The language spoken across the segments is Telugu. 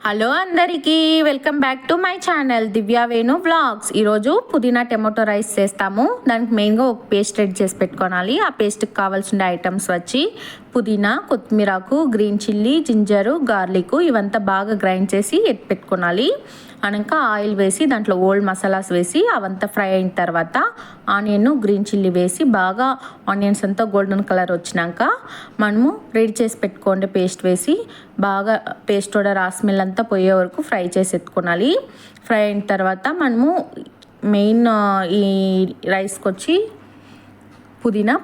హలో అందరికీ welcome back to my channel Divya Venu vlogs. ఈరోజు పుదీనా టమాటో రైస్ చేస్తాము. దానికి మెయిన్గా ఒక పేస్ట్ రెడీ చేసి పెట్టుకోవాలి. ఆ పేస్ట్కి కావాల్సిన ఐటమ్స్ వచ్చి పుదీనా, కొత్తిమీరాకు, గ్రీన్ చిల్లీ, జింజరు, గార్లిక్ ఇవంతా బాగా గ్రైండ్ చేసి ఎత్తి పెట్టుకోవాలి. అనక ఆయిల్ వేసి దాంట్లో ఓల్డ్ మసాలాస్ వేసి అవంతా ఫ్రై అయిన తర్వాత ఆనియన్, గ్రీన్ చిల్లీ వేసి బాగా ఆనియన్స్ అంతా గోల్డెన్ కలర్ వచ్చినాక మనము రెడీ చేసి పెట్టుకోండి పేస్ట్ వేసి బాగా పేస్ట్ కూడా స్మెల్ అంతా పోయే వరకు ఫ్రై చేసి ఎత్తుకోవాలి. ఫ్రై అయిన తర్వాత మనము మెయిన్ ఈ రైస్కి వచ్చి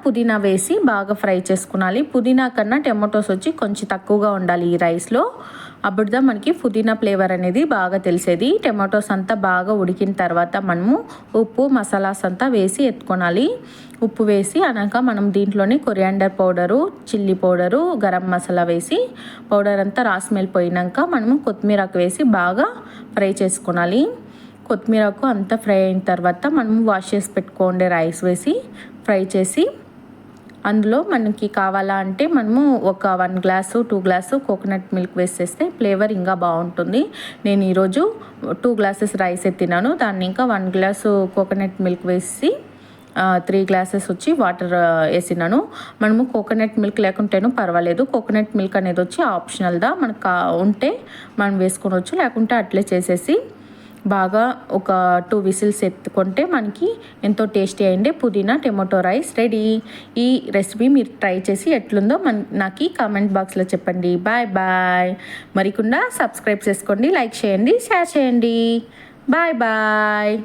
పుదీనా వేసి బాగా ఫ్రై చేసుకునాలి. పుదీనా కన్నా టమాటోస్ వచ్చి కొంచెం తక్కువగా ఉండాలి ఈ రైస్లో. అప్పుడుదా మనకి పుదీనా ఫ్లేవర్ అనేది బాగా తెలిసేది. టమాటోస్ అంతా బాగా ఉడికిన తర్వాత మనము ఉప్పు, మసాలాస్ అంతా వేసి ఎత్తుకోనాలి. ఉప్పు వేసి అనక మనం దీంట్లోనే coriander powder, chilli powder, garam masala వేసి పౌడర్ అంతా స్మెల్ పోయినాక మనము కొత్తిమీరకు వేసి బాగా ఫ్రై చేసుకోనాలి. కొత్తిమీరకు అంతా ఫ్రై అయిన తర్వాత మనము వాష్ చేసి పెట్టుకోండి రైస్ వేసి ఫ్రై చేసి అందులో మనకి కావాలా అంటే మనము ఒక 1 గ్లాసు 2 గ్లాసు కోకోనట్ మిల్క్ వేసేస్తే ఫ్లేవర్ ఇంకా బాగుంటుంది. నేను ఈరోజు 2 గ్లాసెస్ రైస్ ఎత్తినాను. దాన్ని ఇంకా 1 గ్లాసు కోకోనట్ మిల్క్ వేసి 3 గ్లాసెస్ వచ్చి వాటర్ వేసినాను. మనము కోకోనట్ మిల్క్ లేకుంటేనూ పర్వాలేదు. కోకోనట్ మిల్క్ అనేది వచ్చి ఆప్షనల్దా, మనకు ఉంటే మనం వేసుకోవచ్చు, లేకుంటే అట్లే చేసేసి బాగా ఒక 2 విసిల్స్ ఎత్తుకుంటే మనకి ఎంతో టేస్టీ అయింది పుదీనా టమాటో రైస్ రెడీ. ఈ రెసిపీ మీరు ట్రై చేసి ఎట్లుందో నాకు కామెంట్ బాక్స్లో చెప్పండి. Bye bye. మరికుండా సబ్స్క్రైబ్ చేసుకోండి, లైక్ చేయండి, షేర్ చేయండి. Bye bye.